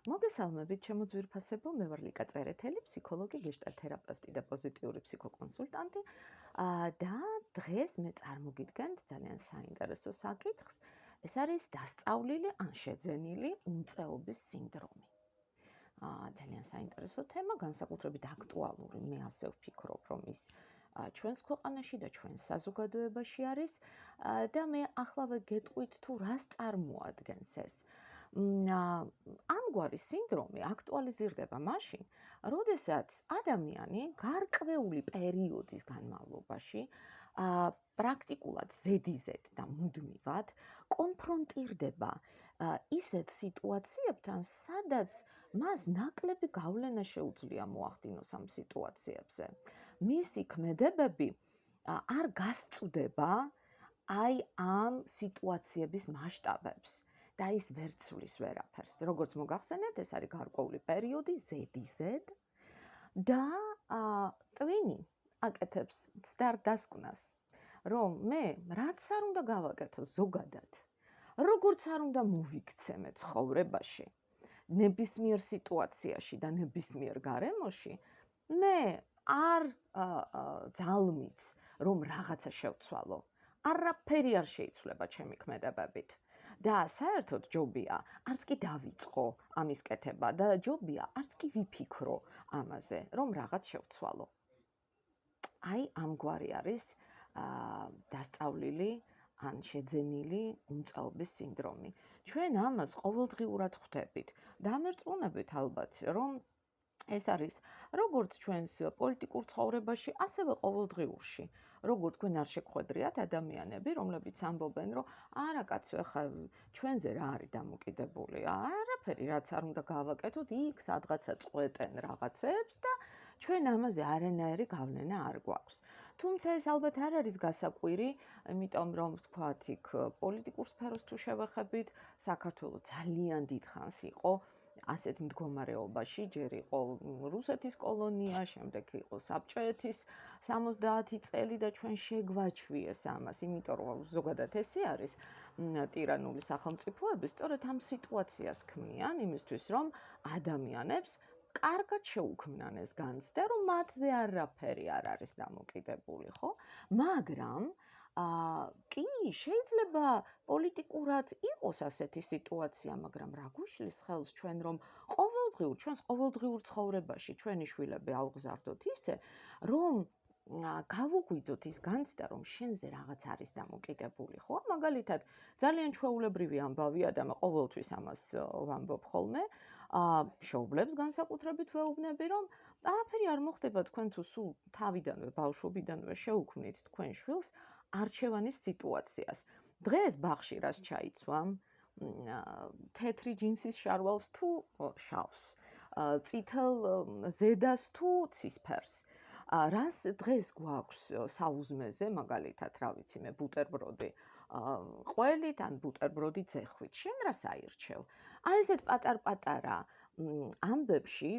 მოგესალმებით, ჩემო ძვირფასებო, მე ვარ ლიკა წერეთელი, ფსიქოლოგი, გეშტალტ-თერაპევტი და პოზიტიური ფსიქოკონსულტანტი. და დღეს მე წარმოგიდგენთ ძალიან საინტერესო საკითხს. ეს არის დასწავლილი ან შეძენილი უმწეობის სინდრომი. ძალიან საინტერესო თემა, განსაკუთრებით აქტუალური, მე ასე ვფიქრობ, რომ ის ჩვენს ქვეყანაში და ჩვენს საზოგადოებაში არის და მე ახლავე გეტყვით თუ რას წარმოადგენს ეს. ამგვარი სინდრომი აქტუალიზირდება მაშინ, როდესაც ადამიანი გარკვეული პერიოდის განმავლობაში პრაქტიკულად ზედიზედ და მუდმივად კონფრონტირდება ისეთ სიტუაციებთან, სადაც მას ნაკლები გავლენა შეუძლია მოახდინოს ამ სიტუაციებზე. მისი ქმედებები არ გასწვდება აი ამ სიტუაციების მასშტაბებს და ის ვერ ცვლის ვერაფერს. როგორც მოგახსენეთ, ეს არის გარკვეული პერიოდი ზედიზედ და ტვინი აკეთებს ცდარ-დასკვნას, რომ მე რაც არ უნდა გავაკეთო ზოგადად, როგორც არ უნდა მოვიქცემე ცხოვრებაში, ნებისმიერ სიტუაციაში და ნებისმიერ გარემოში, მე არ ძალმიც, რომ რაღაცა შევცვალო. არაფერი არ შეიცვლება ჩემი ქმედებებით. და საერთოდ ჯობია არც კი დავიწყო ამის კეთება და ჯობია არც კი ვიფიქრო ამაზე, რომ რაღაც შევცვალო. აი ამგვარი არის დასწავლილი ან შეძენილი უმწაობის სინდრომი. ჩვენ ამას ყოველდღიურად ხვდებით. დამერწმუნებით ალბათ, რომ ეს არის როგორც ჩვენს პოლიტიკურ ცხოვრებაში, ასევე ყოველდღიურში. როგორ თქვენ არ შეგხვედრიათ ადამიანები, რომლებიც ამბობენ, რომ არა კაცო, ახლა ჩვენზე რა არის დამოკიდებული? არაფერი, რაც არ უნდა გავაკეთოთ, იქ სადღაცა წყვეტენ რაღაცებს და ჩვენ ამაზე არანაირი გავლენა არ გვაქვს. თუმცა ეს ალბათ არ არის გასაკვირი, იმიტომ რომ ვთქვათ, იქ პოლიტიკურ სფეროს თუ შევეხებით, საქართველო ძალიან დიდხანს იყო ასეთ მდგომარეობაში, ჯერ იყო რუსეთის კოლონია, შემდეგ იყო საბჭოეთის 70 წელი და ჩვენ შეგვაჩვიეს ამას, იმიტომ რომ ზოგადად ესე არის ტირანული სახელმწიფოები, სწორედ ამ სიტუაციას ქმნიან იმისთვის, რომ ადამიანებს კარგად შეუქმნან ეს განცდა, რომ მათზე არაფერი არ არის დამოკიდებული, ხო? მაგრამ კი, შეიძლება პოლიტიკურად იყოს ასეთი სიტუაცია, მაგრამ რა გვიშლის ხელს ჩვენ, რომ ჩვენს ყოველდღიურ ცხოვრებაში ჩვენი შვილები ავგზავნოთ ისე, რომ გავუღვიძოთ ის განცდა, რომ შენზე რაღაც არის დამოკიდებული, ხო? მაგალითად, ძალიან ჩვეულებრივი ამბავია და მე ყოველთვის ამას ვამბობ ხოლმე, მშობლებს განსაკუთრებით ვეუბნები, რომ არაფერი არ მოხდება თქვენ თუ სულ თავიდანვე, ბავშვობიდანვე შეუქმნით თქვენ შვილს არჩევანის სიტუაციას. დღეს ბაღში რას ჩაიცვამ? თეთრი ჯინსის შარვალს თუ შავს, წითელ ზედას თუ ცისფერს. რას დღეს გვაქვს საუზმეზე, მაგალითად, რა ვიცი მე, ბუტერბროდი ყველით ან ბუტერბროდი ძეხვით. შენ რას აირჩევ? აი ესეთ პატარ-პატარა ამბებში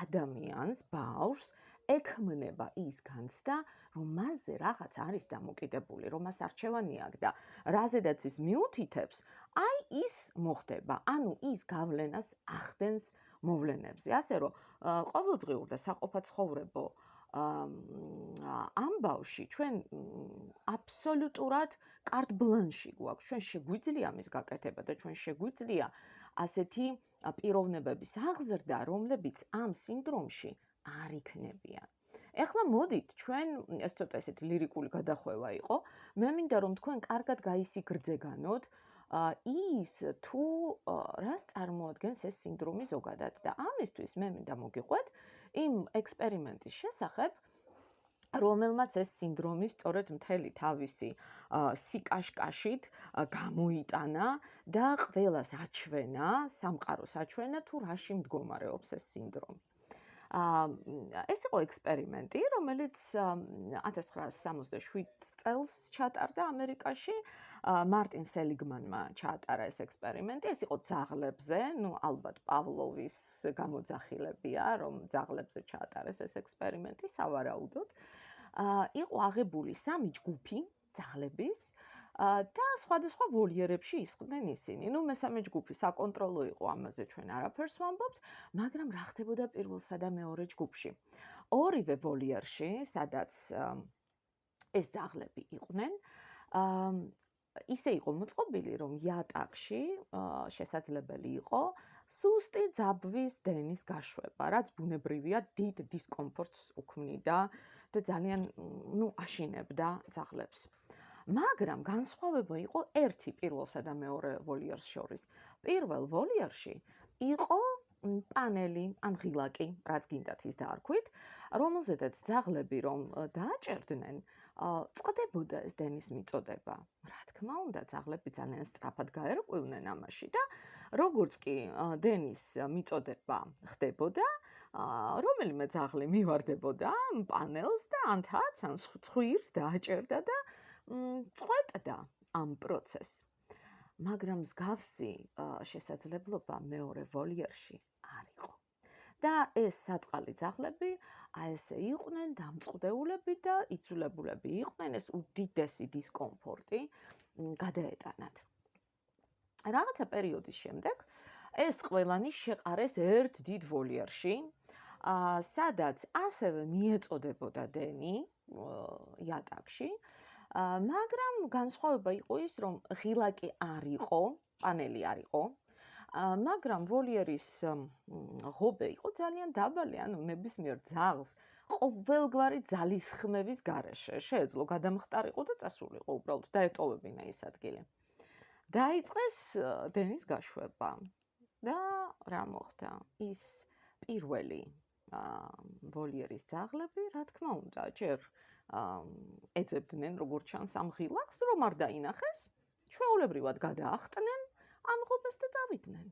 ადამიანს, ბავშვს ექმნება ის განცდა, რომ მასზე რაღაც არის დამოკიდებული, რომ მას არჩევანი აქვს და რაზედაც ის მიუთითებს, აი ის მოხდება, ანუ ის გავლენას ახდენს მოვლენებზე. ასე რომ ყოველდღიურ და საყოფაცხოვრებო ამბავში ჩვენ აბსოლუტურად კარტ ბლანში გვაქვს. ჩვენ შეგვიძლია ამის გაკეთება და ჩვენ შეგვიძლია ასეთი პიროვნებების აღზრდა, რომლებიც ამ სინდრომში არ იქნებიან. ეხლა მოდით, ჩვენ ეს ცოტა ესეთი ლირიკული გადახვევა იყო. მე მინდა რომ თქვენ კარგად გაისიგრძეგანოთ ის თუ რას წარმოადგენს ეს სინდრომი ზოგადად და ამისთვის მე მინდა მოგიყვეთ იმ ექსპერიმენტის შესახებ, რომელმაც ეს სინდრომი სწორედ მთელი თავისი სიკაშკაშით გამოიტანა და ყველას აჩვენა, სამყაროს აჩვენა თუ რაში მდგომარეობს ეს სინდრომი. ეს იყო ექსპერიმენტი, რომელიც 1967 წელს ჩატარდა ამერიკაში. მარტინ სელიგმანმა ჩაატარა ეს ექსპერიმენტი. ეს იყო ძაღლებზე, ნუ ალბათ პავლოვის გამოძახილებია, რომ ძაღლებზე ჩაატარეს ეს ექსპერიმენტი, სავარაუდოდ. იყო აღებული 3 ჯგუფი ძაღლების, და სხვადასხვა ვოლიერებში ისხდნენ ისინი. ნუ მესამე ჯგუფი საკონტროლო იყო, ამაზე ჩვენ არაფერს ვამბობთ, მაგრამ რა ხდებოდა პირველსა და მეორე ჯგუფში? ორივე ვოლიერში, სადაც ეს ძაღლები იყვნენ, ისე იყო მოწყობილი, რომ იატაკში შესაძლებელი იყო სუსტი ძაბვის დენის გაშვება, რაც ბუნებრივია დიდ დისკომფორტს უქმნიდა და ძალიან აშინებდა ძაღლებს. მაგრამ განსხვავება იყო ერთი პირველსა და მეორე ვოლიერს შორის. პირველ ვოლიერში იყო პანელი ან ღილაკი, რაც გინდათ ის დაარქვით, რომელზედაც ძაღლები რომ დააჭერდნენ, წყდებოდა ეს დენის მიწოდება. რა თქმა უნდა, ძაღლები ძალიან სწრაფად გაერკვევნენ ამაში და როგორც კი დენის მიწოდება ხდებოდა, რომელიმე ძაღლი მივარდებოდა პანელს და ანთაც ან ცხვირს დააჭერდა და წყვეტდა ამ პროცესს. მაგრამ მსგავსი შესაძლებლობა მეორე ვოლიერში არ იყო. და ეს საწყალი ძაღლები აი ესე იყვნენ დამწყდეულები და იცვლებულები იყვნენ, ეს უდიდესი დისკომფორტი გადაეტანათ. რაღაცა პერიოდის შემდეგ ეს ყველანი შეყარეს ერთ დიდ ვოლიერში, სადაც ასევე მიეწოდებოდა დენი იატაკში, მაგრამ განსხვავება იყო ის, რომ ღილაკი არ იყო, პანელი არ იყო, მაგრამ ვოლიერის ღობე იყო ძალიან დაბალი, ანუ ნებისმიერ ძაღლს ყოველგვარი ძალისხმევის გარეშე შეეძლო გადამხტარიყო და წასულიყო უბრალოდ დაეტოვებინა ის ადგილი. დაიწყეს დენის გაშვება და რა მოხდა? ის პირველი ვოლიერის ძაღლები, რა თქმა უნდა, ჯერ ეძებდნენ როგორც ჩანს ამ ღილაკს, რომ არ დაინახეს, ჩვეულებრივად გადაახტნენ ამ ღობეს და წავიდნენ.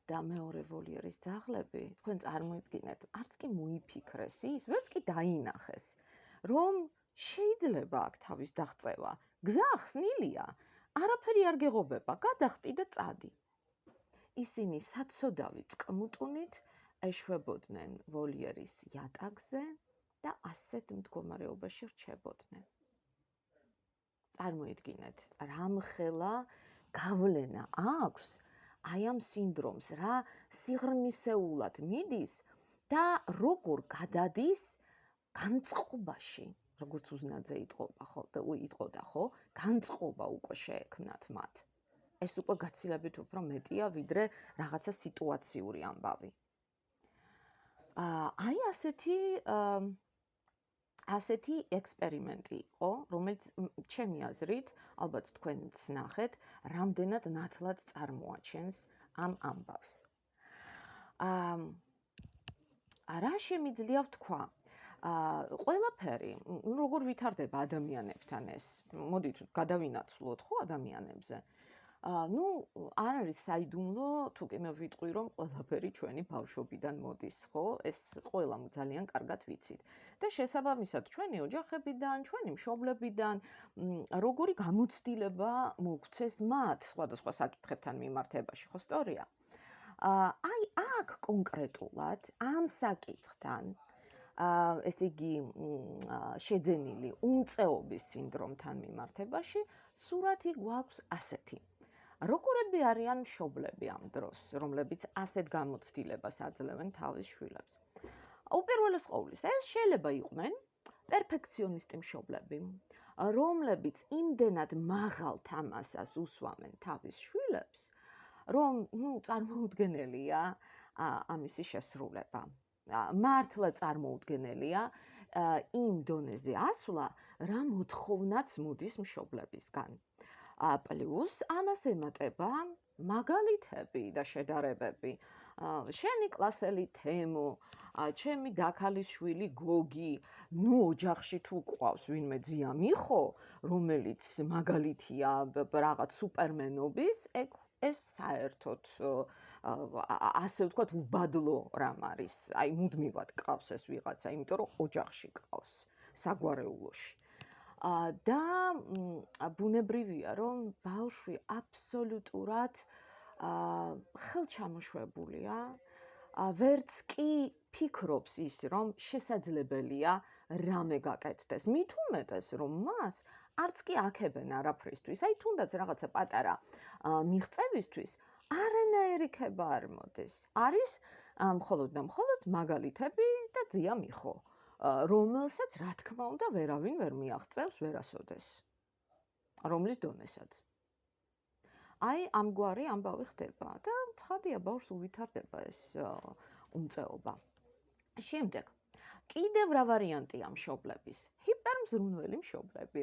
და მეორე ვოლიერის ძაღლები, თქვენ წარმოიდგინეთ, არც კი მოიფიქრეს ის, ვერც კი დაინახეს, რომ შეიძლება აქ თავის დაღწევა. გზა ხსნილია, არაფერი არ გეღობება, გადახტი და წადი. ისინი საცოდავი წყმუტუნით ეშვებოდნენ ვოლიერის იატაკზე და ასეთ მდგომარეობაში რჩებოდნენ. წარმოიდგინეთ, რამხელა გავლენა აქვს აი ამ სინდრომს, რა სიღრმისეულად მიდის და როგორ გადადის განწყობაში, როგორც უზნაძე იტყობა ხო, განწყობა უკვე შეექმნათ მათ. ეს უკვე გაცილებით უფრო მეტია, ვიდრე რაღაცა სიტუაციური ამბავი. აი ასეთი ექსპერიმენტი იყო, რომელიც ჩემი აზრით, ალბათ თქვენც ნახეთ, რამდენად ნათლად წარმოაჩენს ამ ამბავს. რა შემიძლია ვთქვა? ყველაფერი, როგორ ვითარდება ადამიანებთან ეს? მოდით გადავინაცვლოთ ხო ადამიანებზე. არ არის საიდუმლო, თუ კი მე ვიტყვი, რომ ყველაფერი ჩვენი ბავშვობიდან მოდის, ხო? ეს ყველა ძალიან კარგად ვიცით. და შესაბამისად, ჩვენი ოჯახებიდან, ჩვენი მშობლებიდან, როგორი გამოცდილება მოგვცეს მათ სხვადასხვა საკითხებთან მიმართებაში, ხო სწორია? აი აქ კონკრეტულად ამ საკითხთან, ესე იგი, შეძენილი უმწეობის სინდრომთან მიმართებაში, სურათი გვაქვს ასეთი. როგორები არიან მშობლები ამ დროს, რომლებიც ასეთ გამოცდილებას აძლევენ თავის შვილებს? უპირველეს ყოვლისა, ეს შეიძლება იყვნენ პერფექციონისტი მშობლები, რომლებიც იმდენად მაღალ თამასას უსვამენ თავის შვილებს, რომ წარმოუდგენელია ამისი შესრულება. მართლა წარმოუდგენელია იმ დონეზე ასვლა, რა მოთხოვნაც მოდის მშობლებისგან. პლუს ამას ემატება მაგალითები და შედარებები. შენი კლასელი თემო, ჩემი დაქალის შვილი გოგი, ოჯახში თუ ყავს ვინმე ძია მიხო, რომელიც მაგალითია რაღაც სუპერმენობის, ეს საერთოდ ასე ვთქვათ უბადლო რამ არის. აი მუდმივად ყავს ეს ვიღაცა, იმიტომ რომ ოჯახში ყავს, საგვარეულოში. და ბუნებრივია, რომ ბავშვი აბსოლუტურად ხელჩამოშვებულია, ვერც კი ფიქრობს ის, რომ შესაძლებელია რამე გაკეთდეს. მით უმეტეს, რომ მას არც კი აქებენ არაფრისთვის. აი თუნდაც რაღაცა პატარა მიღწევისთვის არანაირი ქება არ მოდის. არის მხოლოდ და მხოლოდ მაგალითები და ძია მიხო, რომელსაც რა თქმა უნდა ვერავინ ვერ მიაღწევს ვერასოდეს. რომლის დონესაც. აი ამგვარი ამბავი ხდება და ცხადია ბავშვს უვითარდება ეს უმწეობა. შემდეგ კიდევ რა ვარიანტია მშობლების? ჰიპერმზრუნველი მშობლები.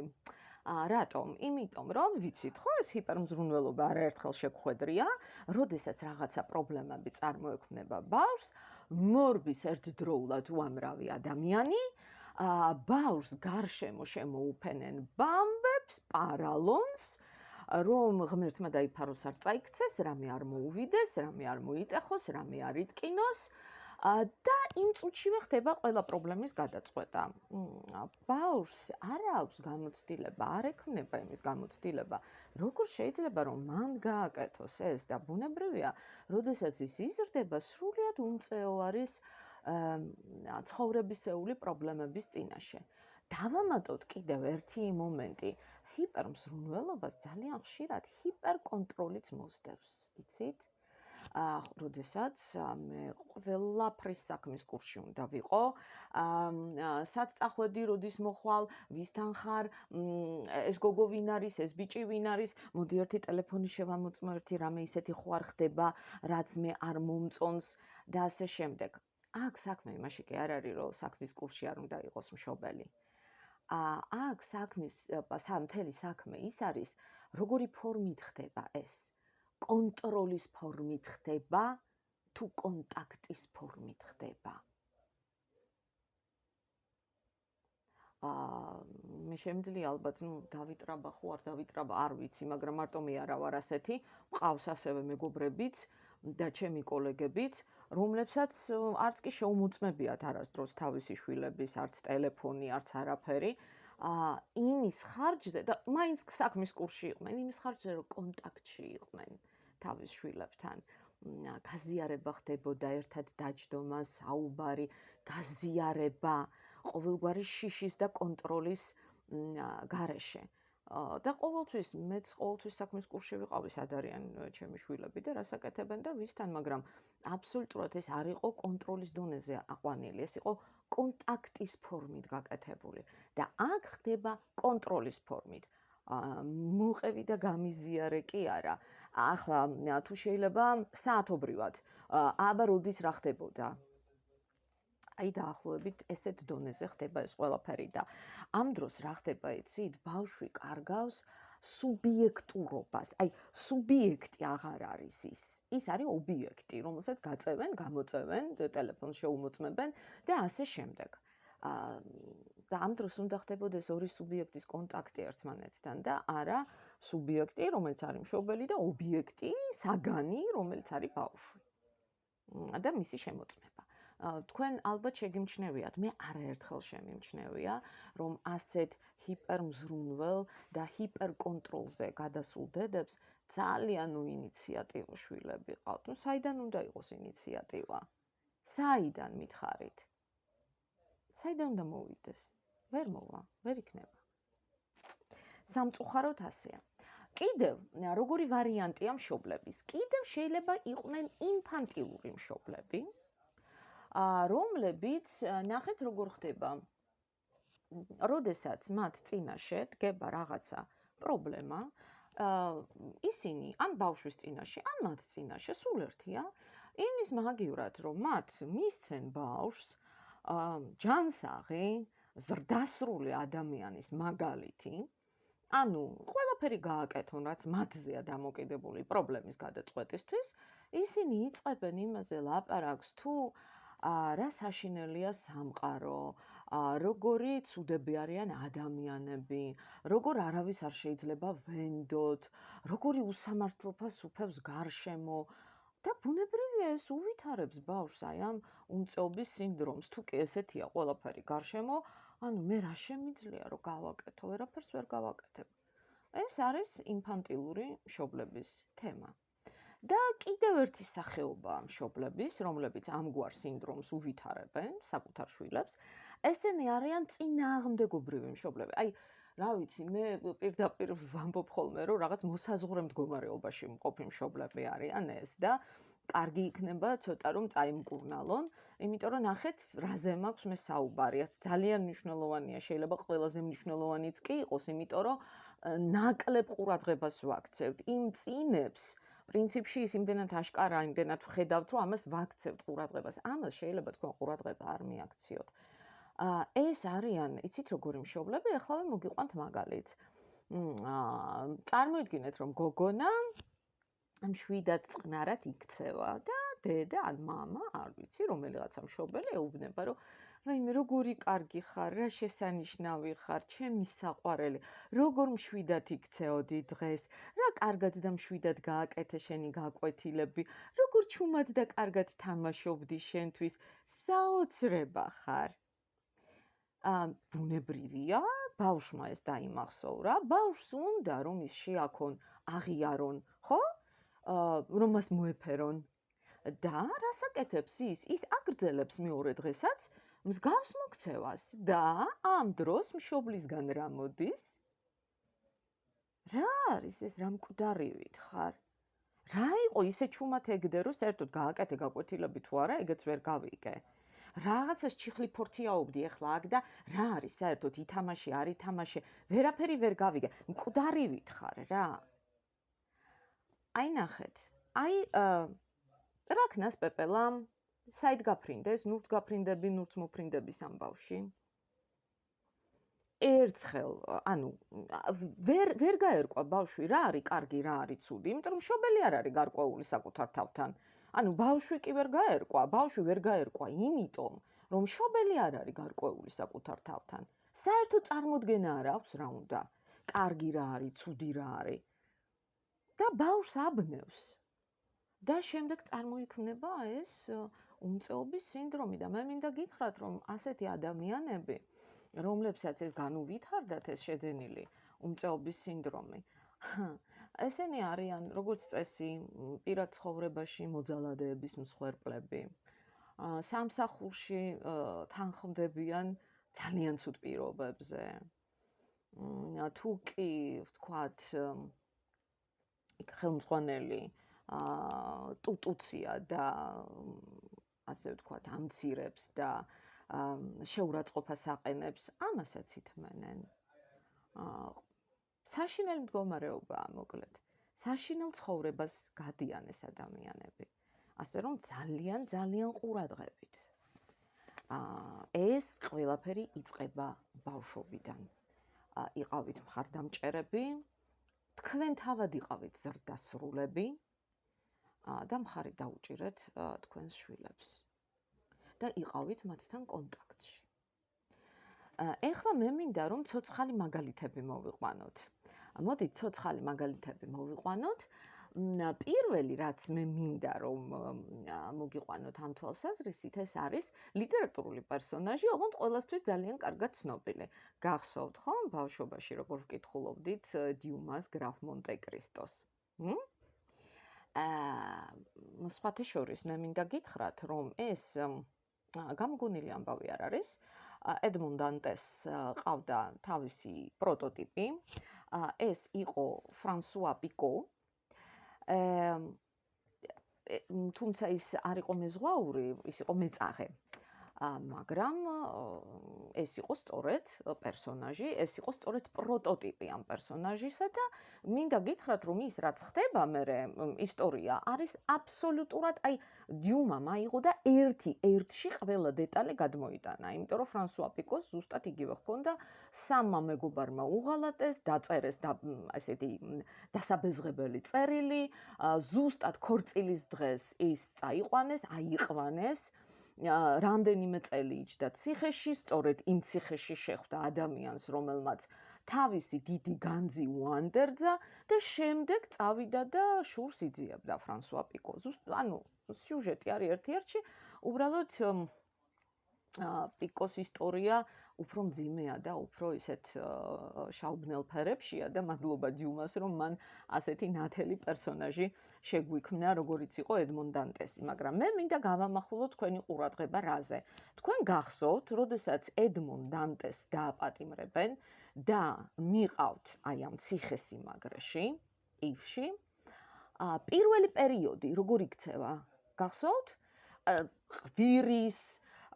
რატომ? იმიტომ რომ ვიცით ხო ეს ჰიპერმზრუნველობა არაერთხელ შეგხვედრია, როდესაც რაღაცა პრობლემები წარმოექმნება ბავშვს, მორბის ერთდროულად უამრავი ადამიანი, ბავშვს გარშემო შემოუფენენ ბამბებს, პარალონს, რომ ღმერთმა დაიფაროს არ წაიქცეს, რამე არ მოუვიდეს, რამე არ მოიტეხოს, რამე არ იტკინოს და იმ წუთშივე ხდება ყველა პრობლემის გადაწყვეტა. ბავშვს არ აქვს გამოცდილება, არ ექმნება იმის გამოცდილება, როგორ შეიძლება რომ მან გააკეთოს ეს და ბუნებრივია, როდესაც ის იზრდება, სრულიად უმწეო არის ცხოვრებისეული პრობლემების წინაშე. დავამატოთ კიდევ ერთი მომენტი. ჰიპერმზრუნველობას ძალიან ხშირად ჰიპერკონტროლიც მოსდევს, იცით? როდესაც მე ყველაფრის საქმის კურსში უნდა ვიყო, სად წახვედი, როდის მოხვალ, ვისთან ხარ, ეს გოგო ვინ არის, ეს ბიჭი ვინ არის, მოდი ერთი ტელეფონი შევამოწმო, ერთი რამე ისეთი ხო არ ხდება, რაც მე არ მომწონს და ასე შემდეგ. აქ საქმე იმაში კი არ არის, რომ საქმის კურსში არ უნდა იყოს მშობელი. აქ მთელი საქმე ის არის, როგორი ფორმით ხდება ეს. კონტროლის ფორმით ხდება, თუ კონტაქტის ფორმით ხდება. მე შემიძლია ალბათ, დავიტრაბა ხო არ დავიტრაბა, არ ვიცი, მაგრამ მარტო მე არა ვარ ასეთი, მყავს ასევე მეგობრებიც და ჩემი კოლეგებიც, რომლებსაც არც კი შეუმოწმებიათ არასდროს თავისი შვილების, არც ტელეფონი, არც არაფერი. იმის ხარჯზე და მაინც საქმის კურსში იყვნენ, იმის ხარჯზე რომ კონტაქტში იყვნენ თავის შვილებთან. გაზიარება ხდებოდა, ერთად დაჯდომა, საუბარი, გაზიარება, ყოველგვარი შიშის და კონტროლის გარეშე. და ყოველთვის მეც ყოველთვის საქმის კურსში ვიყავი, სად არიან ჩემი შვილები და რას აკეთებენ და ვისთან, მაგრამ აბსოლუტურად ეს არ იყო კონტროლის დონეზე აყვანილი, ეს იყო კონტაქტის ფორმით გაკეთებული და აქ ხდება კონტროლის ფორმით. მოყევი და გამიზიარე კი არა. ახლა თუ შეიძლება საათობრივად, აბა როდის რა ხდებოდა? აი დაახლოებით ესეთ დონეზე ხდება ეს ყველაფერი და ამ დროს რა ხდება იცით? ბავშვი კარგავს სუბიექტურობას. აი სუბიექტი აღარ არის ის. ის არის ობიექტი, რომელსაც გაწევენ, გამოწევენ, ტელეფონს შეუმოწმებენ და ასე შემდეგ. და ამ დროს უნდა ხდებოდეს ორი სუბიექტის კონტაქტი ერთმანეთთან და არა სუბიექტი, რომელიც არის მშობელი და ობიექტი, საგანი, რომელიც არის ბავშვი. და მისი შემოწმება. თქვენ ალბათ შეგიმჩნევიათ, მე არაერთხელ შემიმჩნევია, რომ ასეთ ჰიპერმზრუნველ და ჰიპერკონტროლზე გადასულ დედებს ძალიან უინიციატივო შვილები ყავთ. საიდან უნდა იყოს ინიციატივა? საიდან მითხარით? საიდან უნდა მოვიდეს? ვერ მოვა, ვერ იქნება. სამწუხაროდ ასეა. კიდევ როგორი ვარიანტია მშობლების? კიდევ შეიძლება იყვნენ ინფანტილური მშობლები, რომლებიც ნახეთ როგორ ხდება. როდესაც მათ წინაშე დგება რაღაცა პრობლემა, ისინი ან ბავშვის წინაშე, ან მათ წინაშე სულ ერთია, იმის მაგივრად, რომ მათ მისცენ ბავშვს ჯანსაღი, ზრდასრული ადამიანის მაგალითი, ანუ ყველაფერი გააკეთონ, რაც მათზეა დამოკიდებული პრობლემის გადაწყვეტისთვის, ისინი იწყებენ იმაზე ლაპარაკს, თუ რა საშინელია სამყარო, როგორი ცუდები არიან ადამიანები, როგორ არავის არ შეიძლება ვენდოთ, როგორი უსამართლობას უფევს გარშემო და ბუნებრივია ეს უვითარებს ბავშვს აი ამ უმწეობის სინდრომს, თუ კი ესეთია ყველაფერი გარშემო, ანუ მე რა შემიძლია რომ გავაკეთო, ვერაფერს ვერ გავაკეთებ. ეს არის ინფანტილური მშობლების თემა. და კიდევ ერთი სახეობა მშობლების, რომლებიც ამგვარ სინდრომს უვითარებენ საკუთარ შვილებს, ესენი არიან წინააღმდეგობრივი მშობლები. აი რა ვიცი, მე პირდაპირ ვამბობ ხოლმე, რომ რაღაც მოსაზღვრე მდგომარეობაში მყოფი მშობლები არიან ეს და კარგი იქნება ცოტა რომ წაიმკურნალონ, იმიტომ რომ ნახეთ, რაზე მაქვს მე საუბარი, ძალიან მნიშვნელოვანია, შეიძლება ყველაზე მნიშვნელოვანიც კი იყოს, იმიტომ რომ ნაკლებ ყურადღებას ვაქცევთ იმ წინებს, პრინციპში ის იმდენად აშკარა, იმდენად ვხედავთ, რომ ამას ვაქცევთ ყურადღებას. ამას შეიძლება თქვენ ყურადღება არ მიაქციოთ. ეს არიან, იცით როგორი მშობლები, ახლავე მოგიყვანთ მაგალითს. წარმოიდგინეთ, რომ გოგონა მშვიდად წყნარად იქცევა და დედა ან მამა, არ ვიცი, რომელიღაცა მშობელი ეუბნება, რომ რაიმე როგორი კარგი ხარ, რა შესანიშნავი ხარ, ჩემი საყვარელი, როგორ მშვიდად იქცეოდი დღეს, რა კარგად და მშვიდად გააკეთე შენი გაკვეთილები, როგორ ჩუმად და კარგად თამაშობდი შენთვის, საოცრება ხარ. ბუნებრივია, ბავშვმა ეს დაიმახსოვრა, ბავშვს უნდა რომ ის შეაქონ აღიარონ, ხო? რომ მას მოეფერონ. და რას აკეთებს ის? ის აგრძელებს მეორე დღესაც მსგავს მოქცევას და ამ დროს მშობლისგან რა მოდის? რა არის ეს, რა მკვდარივით ხარ? რა იყო ისე ჩუმად ეგდე, რომ საერთოდ გააკეთე გაკვეთილები თუ არა, ეგეც ვერ გავიგე. რაღაცას ჩიხლი ფორთიაობდი ახლა აქ და რა არის საერთოდ ითამაშე, არ ითამაშე, ვერაფერი ვერ გავიგე. მკვდარივით ხარ რა. აი ნახეთ. აი რა ქნას პეპელამ? საით გაფრინდეს, ნურც გაფრინდები, ნურც მოფრინდების ამ ბავში. ერთხელ, ანუ ვერ გაერკვა ბავშვი რა არის კარგი, რა არის ცუდი, იმიტომ რომ მშობელი არ არის გარკვეული საკუთარ თავთან. ანუ ბავშვი კი ვერ გაერკვა, ბავშვი ვერ გაერკვა იმიტომ, რომ მშობელი არ არის გარკვეული საკუთარ თავთან. საერთოდ წარმოდგენა არ აქვს რა უნდა. კარგი რა არის, ცუდი რა არის. და ბავშვს აბნევს. და შემდეგ წარმოიქმნება ეს უმწეობის სინდრომი და მე მინდა გითხრათ, რომ ასეთი ადამიანები, რომლებსაც ეს განუვითარდათ ეს შეძენილი უმწეობის სინდრომი, ესენი არიან როგორც წესი პირად ცხოვრებაში მოძალადეების მსხვერპლები. სამსახურში თანხმდებიან ძალიან ცუდ პირობებზე. თუ კი ვთქვათ ხელმძღვანელი ტუტუცია და ასე ვთქვათ ამცირებს და შეურაცხყოფას აყენებს, ამასაც ითმენენ. საშინელი მდგომარეობაა მოკლედ. საშინელ ცხოვრებას გადიან ეს ადამიანები. ასე რომ ძალიან ყურადღებით. ეს ყველაფერი იწყება ბავშვობიდან. იყავით მხარდამჭერები, თქვენ თავად იყავით ზრდასრულები და მხარი დაუჭირეთ თქვენს შვილებს. და იყავით მათთან კონტაქტში. ეხლა მე მინდა რომ ცოცხალი მაგალითები მოვიყვანოთ. მოდით ცოცხალი მაგალითები მოვიყვანოთ. პირველი რაც მე მინდა რომ მოგიყვანოთ ამ თვალსაზრისით, ეს არის ლიტერატურული პერსონაჟი, ოღონდ ყველასთვის ძალიან კარგად ცნობილი. გახსოვთ ხომ ბავშვობაში როგორ ვკითხულობდით დიუმას გრაფ მონტე-კრისტოს. სხვათა შორის მე მინდა გითხრათ, რომ ეს გამოგონილი ამბავი არ არის. ედმონ დანტეს ყავდა თავისი პროტოტიპი. ეს იყო ფრანსუა პიკო. თუმცა ის არ იყო მეზღვაური, ის იყო მეწაღე. მაგრამ ეს იყო სწორედ პერსონაჟი, ეს იყო სწორედ პროტოტიპი ამ პერსონაჟისა და მინდა გითხრათ, რომ ის რაც ხდება მერე ისტორია არის აბსოლუტურად, აი დიუმამ აიღო და ერთში ყველა დეტალი გადმოიტანა, იმიტომ რომ ფრანსუა პიკოს ზუსტად იგივე ჰქონდა, სამმა მეგობარმა უღალატეს, დაწერეს ესეთი დასაბეზღებელი წერილი, ზუსტად ქორწილის დღეს ის წაიყვანეს, აიყვანეს. რამდენიმე წელი იჯდა ციხეში, სწორედ იმ ციხეში შეხვდა ადამიანს, რომელმაც თავისი დიდი განძი უანდერძა და შემდეგ წავიდა და შურს იძიებდა ფრანსუა პიკო. ანუ სიუჟეტი არის ერთ-ერთში, უბრალოდ პიკოს ისტორია უფრო მძიმეა და უფრო ისეთ შავბნელ ფერებშია და მადლობა დიუმას, რომ მან ასეთი ნათელი პერსონაჟი შეგვიქმნა, როგორიც იყო ედმონ დანტესი, მაგრამ მე მინდა გავამახვილო თქვენი ყურადღება რაზე. თქვენ გახსოვთ, როდესაც ედმონ დანტეს დააპატიმრებენ და მიყავთ აი ამ ციხესიმაგრეში, ივში, პირველი პერიოდი როგორ იქცევა? გახსოვთ? ღვირის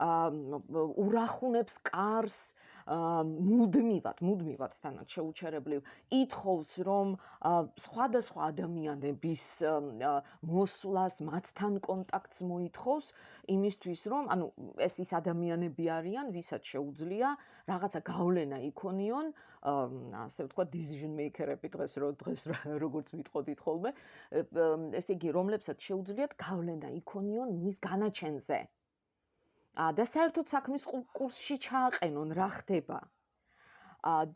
ურახუნებს კარს მუდმივად თანაც შეუჩერებლივ ითხოვს რომ სხვადასხვა ადამიანების მოსვლას მათთან კონტაქტს მოითხოვს იმისთვის რომ ანუ ეს ის ადამიანები არიან ვისაც შეუძლია რაღაცა გავლენა იქონიონ ასე ვთქვათ decision maker-ები დღეს როგორც ვიტყოდით ხოლმე ესე იგი რომლებსაც შეუძლიათ გავლენა იქონიონ მის განაჩენზე და საერთოდ საქმის კურსში ჩააყენონ რა ხდება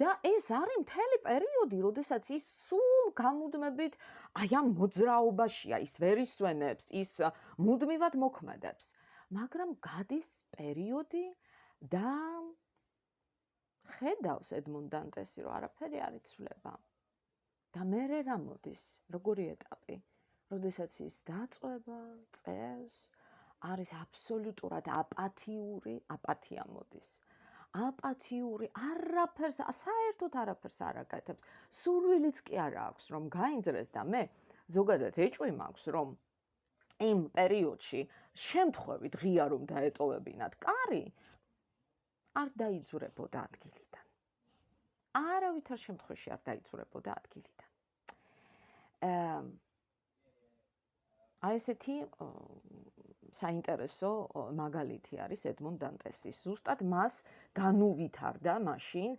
და ეს არის მთელი პერიოდი, როდესაც ის სულ გამუდმებით აი ამ მოძრაობაშია, ის ვერ ისვენებს, ის მუდმივად მოქმედებს. მაგრამ გადის პერიოდი და ხედავს ედმონ დანტესი, რომ არაფერი არ იცვლება. და მერე რა მოდის, როგორი ეტაპი, როდესაც ის დაწვება, წევს, არის აბსოლუტურად აპათია მოდის. აპათიური, არაფერს, საერთოდ არაფერს არ აკეთებს. სურვილიც კი არ აქვს, რომ გაინძრეს და მე ზოგადად ეჭვი მაქვს, რომ იმ პერიოდში შემთხვევით ღია რომ დაეტოვებინათ კარი, არ დაიძვრებოდა ადგილიდან. არავითარ შემთხვევაში არ დაიძვრებოდა ადგილიდან. აი ესეთი საინტერესო მაგალითი არის ედმონ დანტესის. ზუსტად მას განუვითარდა მაშინ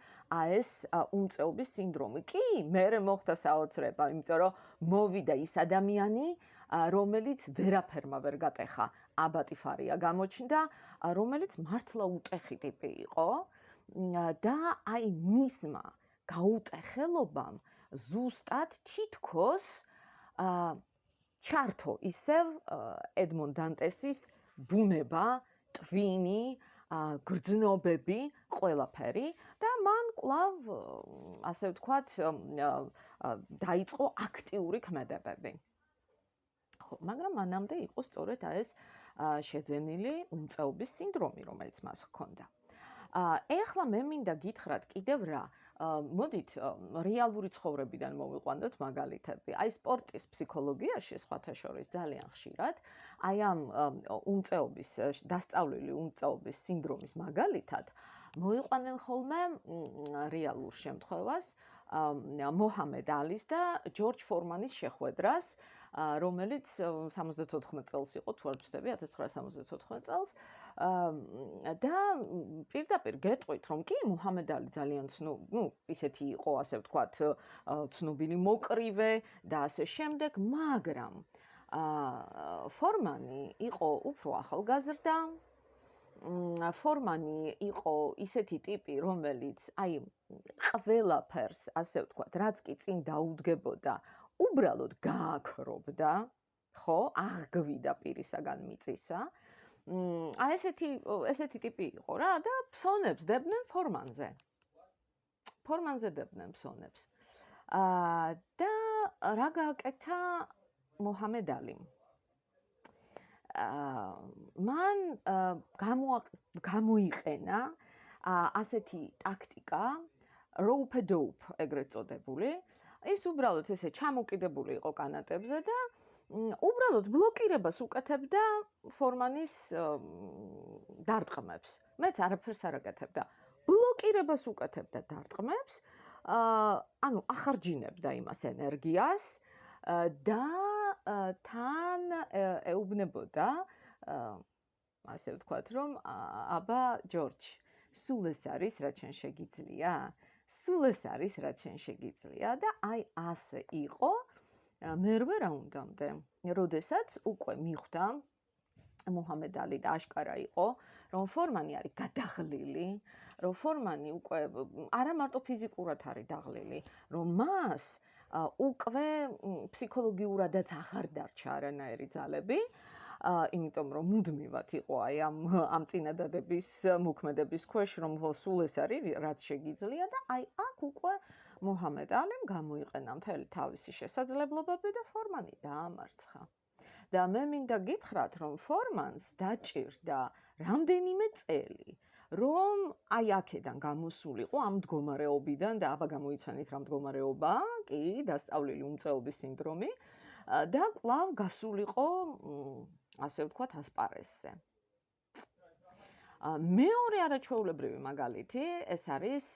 ეს უმწეობის სინდრომი. კი, მერე მოხდა საოცრება, იმიტომ რომ მოვიდა ის ადამიანი, რომელიც ვერაფერმა ვერ გატეხა. აბატი ფარია გამოჩნდა, რომელიც მართლა უტეხი ტიპი იყო და აი მისმა გაუტეხელობამ ზუსტად თითქოს ჩართო ისევ ედმონ დანტესის ბუნება, ტვინი, გრძნობები, ყველაფერი და მან კვლავ ასე ვთქვათ დაიწყო აქტიური ქმედებები. მაგრამ მანამდე იყო სწორედ ეს შეძენილი უმწეობის სინდრომი, რომელიც მას ჰქონდა. ეხლა მე მინდა გითხრათ კიდევ რა, მოდით რეალური ცხოვრებიდან მოვიყვანოთ მაგალითები. აი სპორტის ფსიქოლოგიაში სხვათა შორის ძალიან ხშირად აი ამ უმწეობის დასწავლილი უმწეობის სინდრომის მაგალითად მოიყვანენ ხოლმე რეალურ შემთხვევას მოჰამედ ალის და ჯორჯ ფორმანის შეხვედრას, რომელიც 74 წელს იყო, თუ არ ვცდები, 1974 წელს და პირდაპირ გეტყვით, რომ კი მოჰამედ ალი ძალიან ისეთი იყო, ასე ვთქვათ, ცნობილი მოკრივე და ასე შემდეგ, მაგრამ ფორმანი იყო უფრო ახალგაზრდა, ფორმანი იყო ისეთი ტიპი, რომელიც აი ყველაფერს, ასე ვთქვათ, რაც კი წინ დაუდგებოდა, უბრალოდ გააქრობდა, ხო, აღგვიდა პირისაგან მიწისა. აი ესეთი ტიპი იყო რა და ფსონებს დებდნენ ფორმანზე. ფორმანზე დებდნენ ფსონებს. და რა გააკეთა მოჰამედ ალიმ? მან გამოიყენა ასეთი ტაქტიკა, rope-a-dope ეგრეთ წოდებული. ის უბრალოდ ესე ჩამოკიდებული იყო კანატებზე და უბრალოდ ბლოკირებას უკეთებდა ფორმანის დარტყმებს. მეც არაფერს არ აკეთებდა. ბლოკირებას უკეთებდა დარტყმებს, ანუ ახარჯინებდა იმას ენერგიას და თან ეუბნებოდა, ასე ვთქვათ, რომ აბა ჯორჯ, სულ ეს არის, რაც შენ შეგიძლია? სულ ეს არის, რაც შენ შეგიძლია და აი ასე იყო მერვე რაუნდამდე, როდესაც უკვე მიხვდა მოჰამედ ალი და აშკარა იყო, რომ ფორმანი არის გადაღლილი, რომ ფორმანი უკვე არა მარტო ფიზიკურად არის დაღლილი, რომ მას უკვე ფსიქოლოგიურადაც აღარ დარჩა არანაირი ძალები იმიტომ რომ მუდმივად იყო აი ამ წინადადების მოქმედების ქვეშ, რომ სულ ეს არის რაც შეგიძლია და აი აქ უკვე მუჰამედ ალიმ გამოიყენა მთელი თავისი შესაძლებლობები და ფორმანი დაამარცხა. და მე მინდა გითხრათ, რომ ფორმანს დაჭირდა რამდენიმე წელი, რომ აი აქედან გამოსულიყო ამ მდგომარეობიდან და აბა გამოიცანით რა მდგომარეობაა, კი, დასწავლილი უმწეობის სინდრომი და კვლავ გასულიყო, ასე ვთქვათ, ასპარეზზე. მეორე არაჩვეულებრივი მაგალითი ეს არის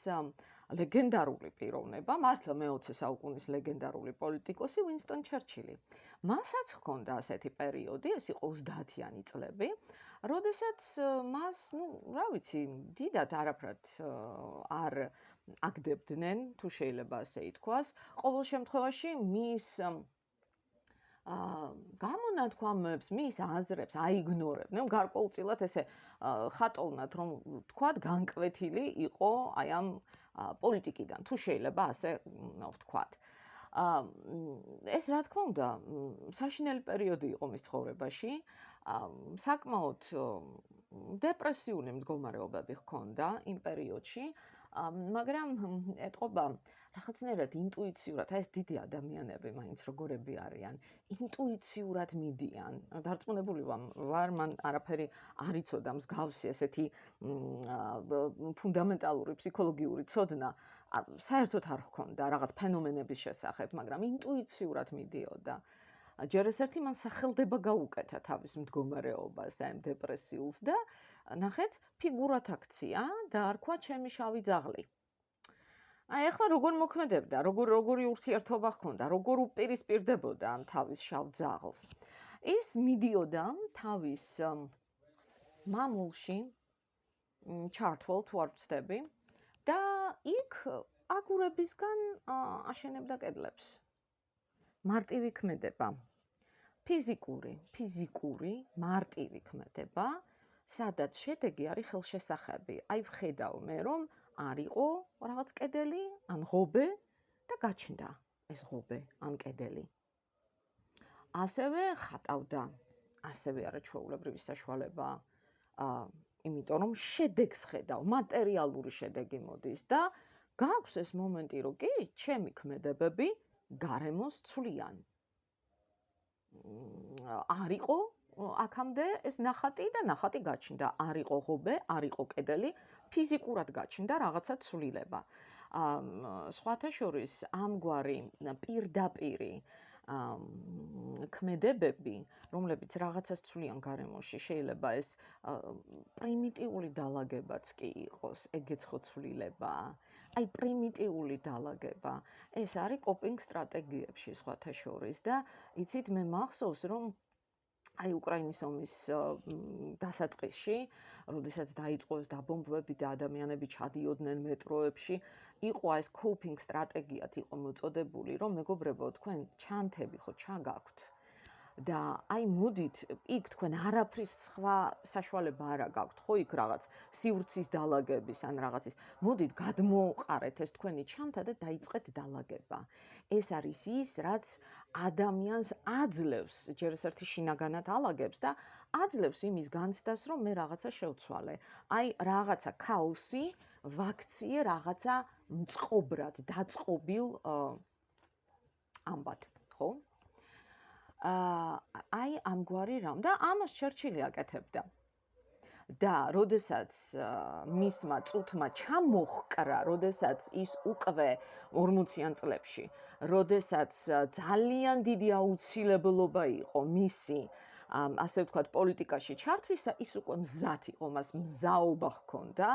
ლეგენდარული პიროვნება, მართლა მე-20 საუკუნის ლეგენდარული პოლიტიკოსი უინსტონ ჩერჩილი. მასაც ჰქონდა ასეთი პერიოდი, ეს იყო 30-იანი წლები, როდესაც მას, რა ვიცი, დიდად არაფრად არ აგდებდნენ, თუ შეიძლება ასე ითქვას. ყოველ შემთხვევაში მის გამონათქვამებს, მის აზრებს აიგნორებდნენ, გარკვეულწილად ესე ხატოვნად რომ ვთქვათ, განკვეთილი იყო აი ამ პოლიტიკიდან, თუ შეიძლება ასე ვთქვათ. ეს რა თქმა უნდა, საშინელი პერიოდი იყო მის ცხოვრებაში, საკმაოდ დეპრესიული მდგომარეობები ჰქონდა იმ პერიოდში, მაგრამ ეტყობა რაღაცნაირად ინტუიციურად, აი ეს დიდი ადამიანები მაინც როგორები არიან, ინტუიციურად მიდიან. დარწმუნებული ვარ, მან არაფერი არ იცოდა მსგავსი ესეთი ფუნდამენტალური ფსიქოლოგიური ცოდნა საერთოდ არ ჰქონდა რაღაც ფენომენების შესახებ, მაგრამ ინტუიციურად მიდიოდა. ჯერ ეს ერთი მან სახელდება გაუკეთა თავის მდგომარეობას, აი დეპრესიულს და ნახეთ, ფიგურად აქცია დაარქვა ჩემი შავი ძაღლი. აი ახლა როგორ მოქმედებდა, როგორი ურთიერთობა ჰქონდა, როგორ უპირისპირდებოდა ამ თავის შავ ძაღლს. ის მიდიოდა თავის მამულში, ჩართველ თუ არ ვცდები და იქ აგურებისგან აშენებდა კედლებს. მარტივი ქმედება. ფიზიკური, მარტივი ქმედება, სადაც შედეგი არის ხელშესახები. აი ვხედავ მე, რომ არ იყო რაღაც კედელი, ან ღობე და გაჩნდა ეს ღობე, ან კედელი. ასევე ხატავდა, ასევე არაჩვეულებრივი საშუალება, იმიტომ რომ შედეგს ხედავ, მატერიალური შედეგი მოდის და გაქვს ეს მომენტი, რომ კი, ჩემი ქმედებები გარემოს ცვლიან. არ იყო აქამდე ეს ნახატი და ნახატი გაჩნდა, არ იყო ღობე, არ იყო კედელი, ფიზიკურად გაჩნდა რაღაცა ცვლილება. სხვათა შორის ამგვარი პირდაპირი ქმედებები, რომლებიც რაღაცას ცვლიან გარემოში, შეიძლება ეს პრიმიტიული დალაგებაც კი იყოს, ეგეც ხო ცვლილება. აი პრიმიტიული დალაგება, ეს არის კოპინგ სტრატეგიებში სხვათა შორის და იცით მე მახსოვს რომ აი უკრაინის ომის დასაწყისში, როდესაც დაიწყო ეს დაბომბვები და ადამიანები ჩადიოდნენ მეტროებში, იყო ეს კოპინგ სტრატეგიად იყო მოწოდებული, რომ მეგობრებო, თქვენ ჩანთები ხო ჩაგაქვთ და აი მოდით, იქ თქვენ არაფრის სხვა საშუალება არ გაქვთ, ხო იქ რაღაც სივრცის დალაგების ან რაღაცის. მოდით გადმოუყარეთ ეს თქვენი ჩანთა და დაიწყეთ დალაგება. ეს არის ის, რაც ადამიანს აძლევს, ჯერ ეს ერთი შინაგანად ალაგებს და აძლევს იმის განცდას, რომ მე რაღაცა შევცვალე. აი რაღაცა ქაოსი, ვაქციე რაღაცა მწყობრად, დაწყობილ ამბად, ხო? აი ამგვარი რამ და ამას ჩერჩილი აკეთებდა. და როდესაც მისმა წუთმა ჩამოჰკრა, როდესაც ის უკვე 40-იან წლებში, როდესაც ძალიან დიდი აუცილებლობა იყო მისი, ასე ვთქვათ, პოლიტიკაში ჩართვისა, ის უკვე მზად იყო, მას მზაობა ჰქონდა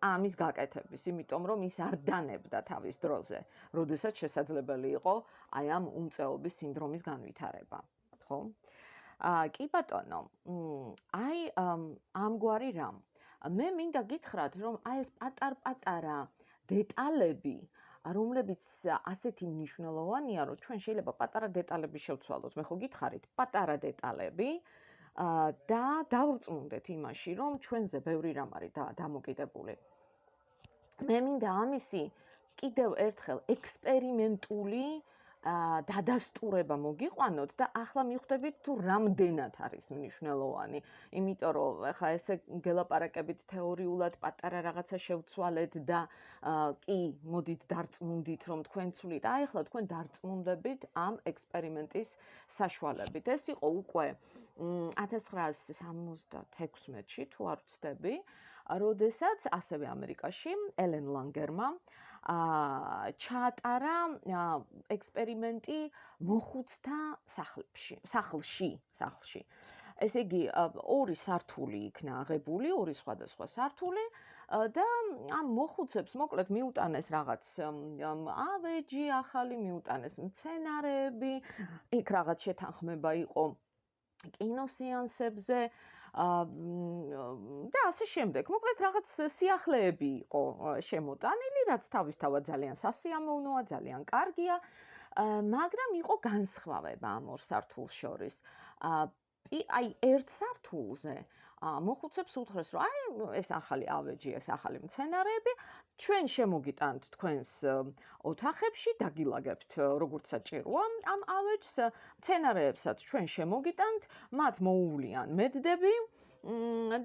ამის გაკეთების, იმიტომ რომ ის არ დანებდა თავის დროზე, როდესაც შესაძლებელი იყო აი ამ უმწეობის სინდრომის განვითარება, ხო? კი ბატონო, აი ამგვარი რამ. მე მინდა გითხრათ, რომ აი ეს პატარ-პატარა დეტალები, რომლებიც ასეთი მნიშვნელოვანია, რომ ჩვენ შეიძლება პატარა დეტალები შევცვალოთ. მე ხო გითხარით, პატარა დეტალები და დავრწმუნდეთ იმაში, რომ ჩვენზე ბევრი რამ არის დამოკიდებული. მე მინდა ამისი კიდევ ერთხელ ექსპერიმენტული დადასტურება მოგიყვანოთ და ახლა მიხვდებით თუ რამდენად არის მნიშვნელოვანი. იმიტომ რომ ახლა ესე გელაპარაკებით თეორიულად პატარა რაღაცა შევცვალეთ და კი მოდით დარწმუნდით რომ თქვენ ცვლით. აი ახლა თქვენ დარწმუნდებით ამ ექსპერიმენტის საშუალებით. ეს იყო უკვე 1976-ში თუ არ ვცდები, როდესაც ასევე ამერიკაში ელენ ლანგერმა ჩაატარა ექსპერიმენტი მოხუცთა სახლში. ესე იგი, ორი სართული იქნა აღებული, ორი სხვადასხვა სართული და ამ მოხუცებს მოკლედ მიუტანეს რაღაც ავეჯი ახალი, მიუტანეს მცენარეები, იქ რაღაც შეთანხმება იყო კინოსეანსებზე და ასე შემდეგ. მოკლედ რაღაც სიახლეები იყო შემოტანილი, რაც თავისთავად ძალიან სასიამოვნოა, ძალიან კარგია, მაგრამ იყო განსხვავება ამ ორ სართულს შორის. აი ერთ სართულზე მოხუცებს უთხრეს, რომ აი ეს ახალი ავეჯი, ეს ახალი მცენარეები, ჩვენ შემოგიტანთ თქვენს ოთახებში, დაგილაგებთ როგორც საჭიროა ამ ავეჯს, მცენარეებსაც ჩვენ შემოგიტანთ, მათ მოუვლიან მედდები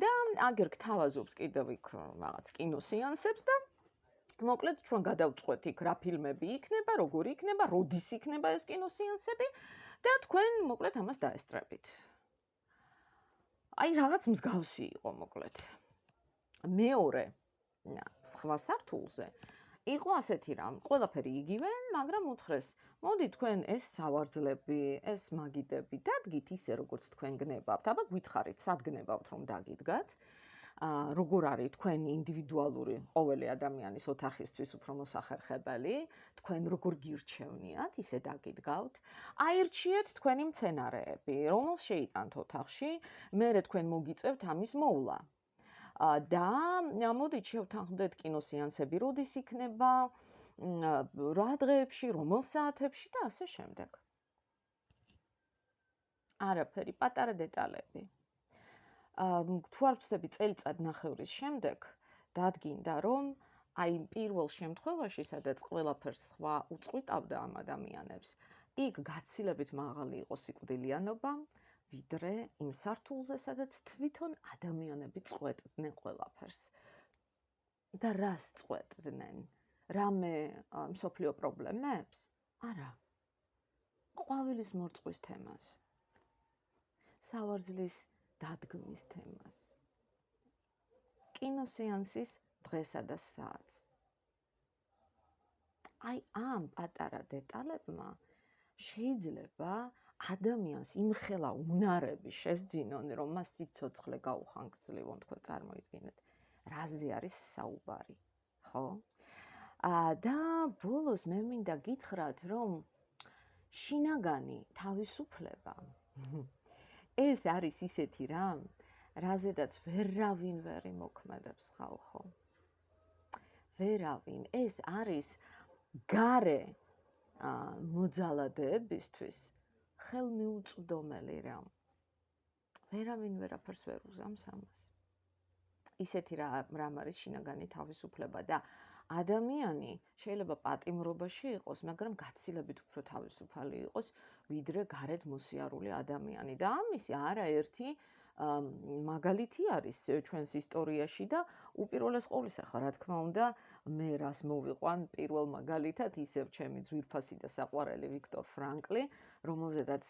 და აგერ გთავაზობს კიდევ იქ რაღაც კინოსეანსებს და მოკლედ ჩვენ გადავწყვეტ იქ რა ფილმები იქნება, როგორი იქნება, როდის იქნება ეს კინოსეანსები და თქვენ მოკლედ ამას დაესწრებით. აი რაღაც მსგავსი იყო მოკლედ. მეორე სხვა სართულზე იყო ასეთი რამ, ყველაფერი იგივე, მაგრამ უთხრეს, მოდი თქვენ ეს სავარძლები, ეს მაგიდები დადგით ისე როგორც თქვენ გნებავთ. აბა გითხარით, სად გნებავთ რომ დაგიდგათ? როგორ არის თქვენი ინდივიდუალური ყოველი ადამიანის ოთახისთვის უფრო მოსახერხებელი, თქვენ როგორ გირჩევნიათ, ისე დაგიდგავთ. აირჩიეთ თქვენი მცენარეები, რომელს შეიტანთ ოთახში, მერე თქვენ მოგიწევთ ამის მოვლა. და მოდით შევთანხმდეთ კინოსეანსები როდის იქნება, რა დღეებში, რომელ საათებში და ასე შემდეგ. არაფერი, პატარა დეტალები. თუ არ ვცდები წელიწად ნახევრის შემდეგ დადგინდა რომ აი პირველ შემთხვევაში სადაც ყველაფერს სხვა უწყვიტავდა ამ ადამიანებს, იქ გაცილებით მაღალი იყო სიკვდილიანობა, ვიდრე იმ სართულზე, სადაც თვითონ ადამიანები წყვეტდნენ ყველაფერს. და რას წყვეტდნენ? რამე მსოფლიო პრობლემებს? არა. ყვავილის მორწყვის თემას. სავარძლის დადგმის თემას. კინოსეანსის დღესა და საათს. აი ამ პატარა დეტალებმა შეიძლება ადამიანს იმხელა უნარები შესძინონ, რომ მას სიცოცხლე გაუხანგრძლივონ, თქვენ წარმოიდგინეთ, რაზე არის საუბარი, ხო? და ბოლოს მე მინდა გითხრათ, რომ შინაგანი თავისუფლება ეს არის ისეთი რამ, რაზედაც ვერავინ ვერ იმოქმედებს ხალხო. ვერავინ, ეს არის გარე მოძალადეებისთვის ხელმიუწვდომელი რამ. ვერავინ ვერაფერს ვერ უზამს ამას. ისეთი რამ არის შინაგანი თავისუფლება და ადამიანი შეიძლება პატიმრობაში იყოს, მაგრამ გაცილებით უფრო თავისუფალი იყოს, ვიდრე გარეთ მოსიარული ადამიანი. და ამისი არაერთი მაგალითი არის ჩვენს ისტორიაში და უპირველეს ყოვლისა, ხო რა თქმა უნდა, მე რას მოვიყვან პირველ მაგალითად, ისევ ჩემი ძვირფასი და საყვარელი ვიქტორ ფრანკლი, რომელზედაც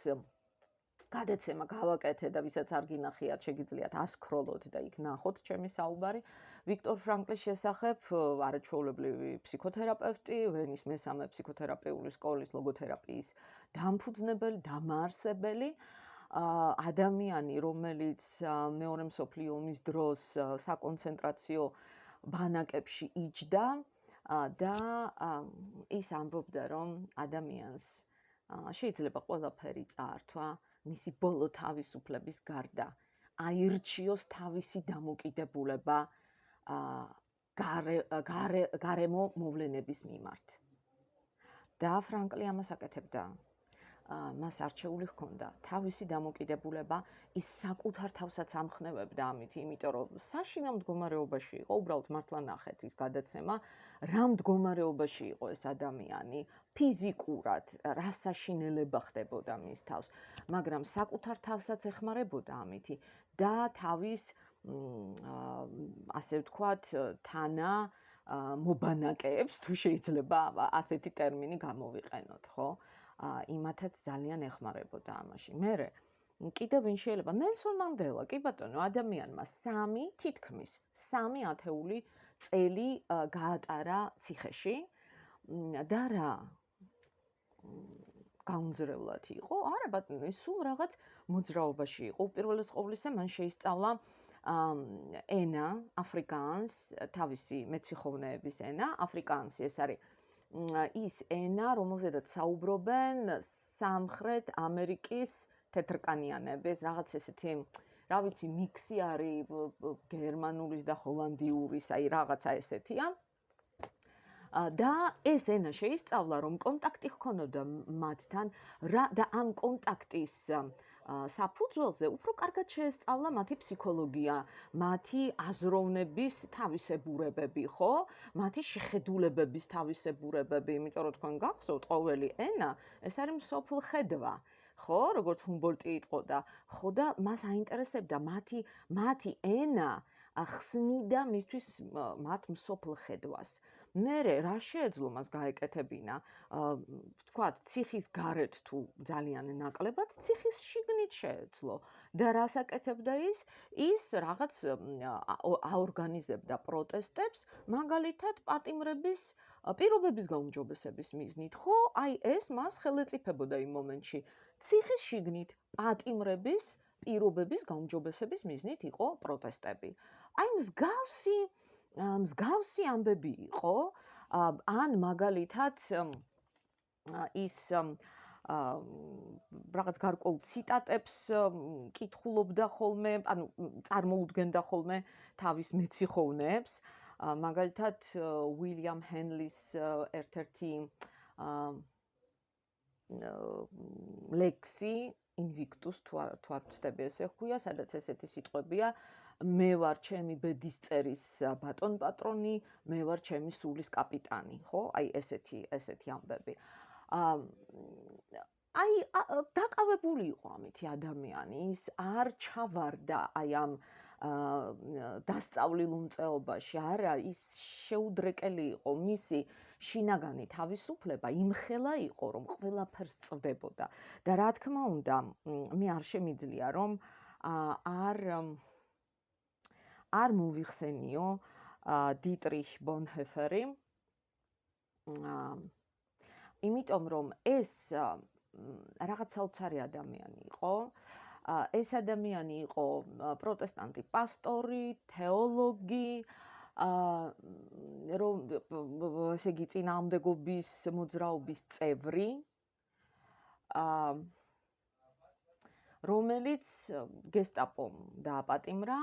გადაცემა გავაკეთე და ვისაც არ გინახიათ, შეგიძლიათ ასკროლოთ და იქ ნახოთ ჩემი საუბარი. ვიქტორ ფრანკლის შესახებ, არაჩვეულებრივი ფსიქოთერაპევტი, ვენის მესამე ფსიქოთერაპიული სკოლის ლოგოთერაპიის დამფუძნებელი, დამაარსებელი, ადამიანი, რომელიც მეორე მსოფლიო ომის დროს საკონცენტრაციო ბანაკებში იჯდა და ის ამბობდა, რომ ადამიანს შეიძლება ყველაფერი წაართვა მისი ბოლო თავისუფლების გარდა, აირჩიოს თავისი დამოკიდებულება გარემო მოვლენების მიმართ. და ფრანკლი ამას აკეთებდა. მას არჩეული ჰქონდა თავისი დამოკიდებულება, ის საკუთარ თავსაც ამხნევებდა ამით, იმიტომ რომ საშინელ მდგომარეობაში იყო, უბრალოდ მართლა ნახეთ ის გადაცემა, რა მდგომარეობაში იყო ეს ადამიანი, ფიზიკურად, რა საშინელება ხდებოდა მის თავს, მაგრამ საკუთარ თავსაც ეხმარებოდა ამითი და თავის ასე ვთქვათ, თანა მობანაკეებს, თუ შეიძლება ასეთი ტერმინი გამოვიყენოთ, ხო? იმათაც ძალიან ეხმარებოდა ამაში. მერე კიდევ ვინ შეიძლება? ნელსონ მანდელა, კი ბატონო, ადამიანმა თითქმის 3 ათეული წელი გაატარა ციხეში და რა გაუნძრევლად იყო? არა ბატონო, ის სულ რაღაც მოძრაობაში იყო. უპირველეს ყოვლისა, მან შეისწავლა ენა, აფრიკაანს, თავისი მეციხოვნეების ენა, აფრიკაანსი ეს არის ის ენა, რომელზედაც საუბრობენ სამხრეთ ამერიკის თეთრკანიანების, რაღაც ესეთი, რა ვიცი, მიქსი არის გერმანულის და ჰოლანდიურის, აი რაღაცა ესეთია. და ეს ენა შეისწავლა, რომ კონტაქტი ჰქონოდა მათთან და ამ კონტაქტის საფუძველზე უფრო კარგად შეესწავლა მათი ფსიქოლოგია, მათი აზროვნების თავისებურებები, ხო? მათი შეხედულებების თავისებურებები, იმიტომ რომ თქვენ გახსოვთ, ყოველი ენა ეს არის მსოფლხედვა, ხო? როგორც ჰუმბოლტი იტყოდა, ხო და მას აინტერესებდა მათი ენა ხსნიდა მისთვის მათ მსოფლხედვას. მერე რა შეეძლო მას გაეკეთებინა, ვთქვათ, ციხის გარეთ თუ ძალიან ნაკლებად, ციხის შიგნით შეეძლო და რას აკეთებდა ის? ის რაღაც აორგანიზებდა პროტესტებს, მაგალითად პატიმრების პირობების გაუმჯობესების მიზნით, ხო? აი ეს მას ხელეწიფებოდა იმ მომენტში. ციხის შიგნით პატიმრების პირობების გაუმჯობესების მიზნით იყო პროტესტები. აი მსგავსი ამბები იყო, ან მაგალითად ის რაღაც გარკვეულ ციტატებს კითხულობდა ხოლმე, ანუ წარმოუდგენდა ხოლმე თავის მეციხოვნეებს, მაგალითად უილიამ ჰენლის ერთ-ერთი ლექსი ინვიქტუს თუ არ ვცდები ესე ჰქვია, სადაც ესეთი სიტყვებია, მე ვარ ჩემი ბედისწერის ბატონ პატრონი, მე ვარ ჩემი სულის კაპიტანი, ხო? აი ესეთი ამბები. აი დაკავებული იყო ამითი ადამიანი, ის არ ჩავარდა აი ამ დასწავლილ უმწეობაში, არა, ის შეუდრეკელი იყო, მისი შინაგანი თავისუფლება იმხელა იყო, რომ ყველაფერს წვდებოდა და რა თქმა უნდა, მე არ შემიძლია რომ არ მოვიხსენიო დიტრიხ ბონჰოფერი, იმიტომ რომ ეს რაღაც საოცარი ადამიანი იყო. ეს ადამიანი იყო პროტესტანტი პასტორი, თეოლოგი, ესე იგი წინააღმდეგობის მოძრაობის წევრი, რომელიც გესტაპომ დააპატიმრა,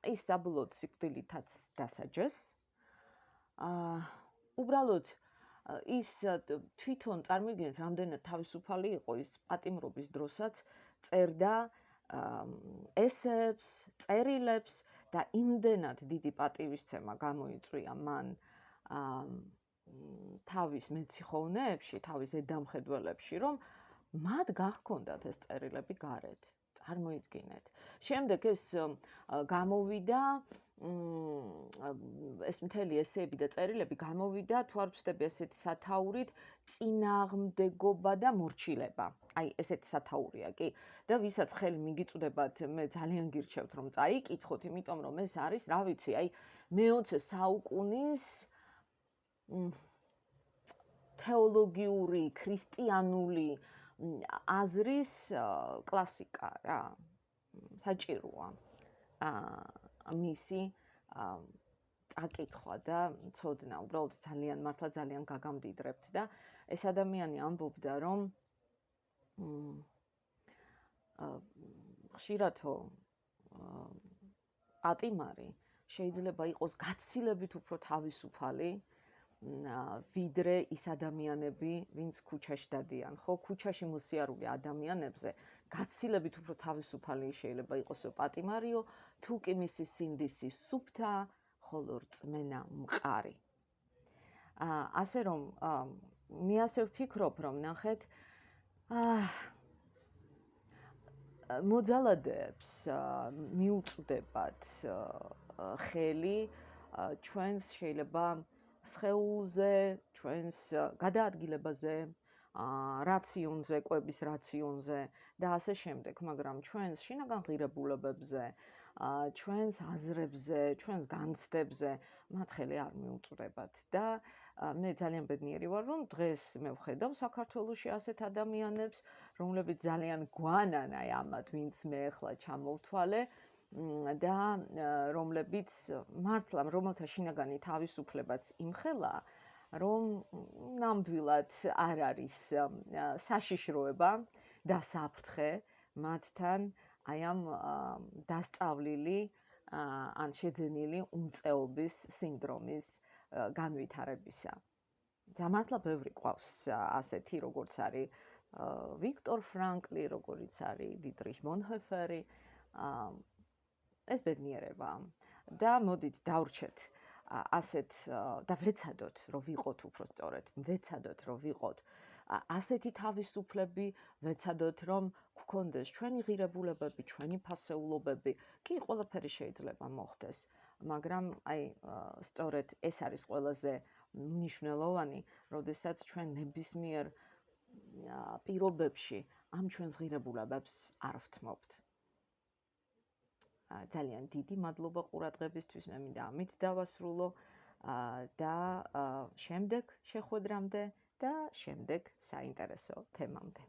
ის საბოლოოდ სიკვდილითაც დასაჯეს. უბრალოდ ის თვითონ წარმოგიდგენთ, რამდენად თავისუფალი იყო, ის პატიმრობის დროსაც წერდა ესეებს, წერილებს და იმდენად დიდი პატივისცემა გამოიწვია მან თავის მეციხოვნეებში, თავის ზედამხედველებში, რომ მათ გაჰქონდათ ეს წერილები გარეთ. წარმოიდგინეთ. შემდეგ ეს გამოვიდა, ეს მთელი ესეები და წერილები გამოვიდა, თუ არ ვცდები ესეთი სათაურით, წინააღმდეგობა და მორჩილება. აი, ესეთი სათაურია, კი. და ვისაც ხელი მიგიწვდებათ, მე ძალიან გირჩევთ, რომ წაიკითხოთ, იმიტომ რომ ეს არის, რა ვიცი, აი, მე-20 საუკუნის თეოლოგიური, ქრისტიანული აზრის კლასიკა რა. საჭიროა მისი წაკითხვა და ცოდნა, უბრალოდ ძალიან მართლა ძალიან გაგამდიდრებთ და ეს ადამიანი ამბობდა, რომ ხშირათო პატიმარი შეიძლება იყოს გაცილებით უფრო თავისუფალი ვიდრე ის ადამიანები, ვინც ქუჩაში დადიან. ხო, ქუჩაში მოსიარული ადამიანებზე გაცილებით უფრო თავისუფალი შეიძლება იყოსო პატიმარიო, თუ კი მისი სინდისი სუფთა, ხოლო რწმენა მყარი. ასე რომ მე ასე ვფიქრობ, რომ ნახეთ, მოძალადეებს მიუწვდებათ ხელი ჩვენს შეიძლება სხეულზე, ჩვენს გადაადგილებაზე, რაციონზე, კვების რაციონზე და ასე შემდეგ, მაგრამ ჩვენს შინაგან ღირებულებებზე, ჩვენს აზრებზე, ჩვენს განცდებზე მათ ხელი არ მიუწვდებათ და მე ძალიან ბედნიერი ვარ, რომ დღეს მე ვხედავ საქართველოში ასეთ ადამიანებს, რომლებიც ძალიან გვანან აი ამათ, ვინც მე ახლა ჩამოვთვალე და რომლებიც მართლა რომელთა შინაგანი თავისუფლებაც იმხელა, რომ ნამდვილად არ არის საშიშროება და საფრთხე მათთან აი ამ დასწავლილი ან შეძენილი უმწეობის სინდრომის განვითარებისა. და მართლა ბევრი ყავს ასეთი, როგორც არის ვიქტორ ფრანკლი, როგორიც არის დიდრიხ ბონჰოფერი, ეს ბედნიერება. და მოდით დავრჩეთ ასეთ და ვეცადოთ, რომ ვიყოთ უფრო სწორედ, ვეცადოთ, რომ ვიყოთ ასეთი თავისუფლები, ვეცადოთ, რომ გქონდეს ჩვენი ღირებულებები, ჩვენი ფასეულობები, კი ყველაფერი შეიძლება მოხდეს, მაგრამ აი სწორედ ეს არის ყველაზე მნიშვნელოვანი, როდესაც ჩვენ ნებისმიერ პირობებში ამ ჩვენს ღირებულებებს არ ვთმობთ. ძალიან დიდი მადლობა ყურადღებისთვის, მე მინდა ამით დავასრულო და შემდეგ შეხვედრამდე და შემდეგ საინტერესო თემამდე.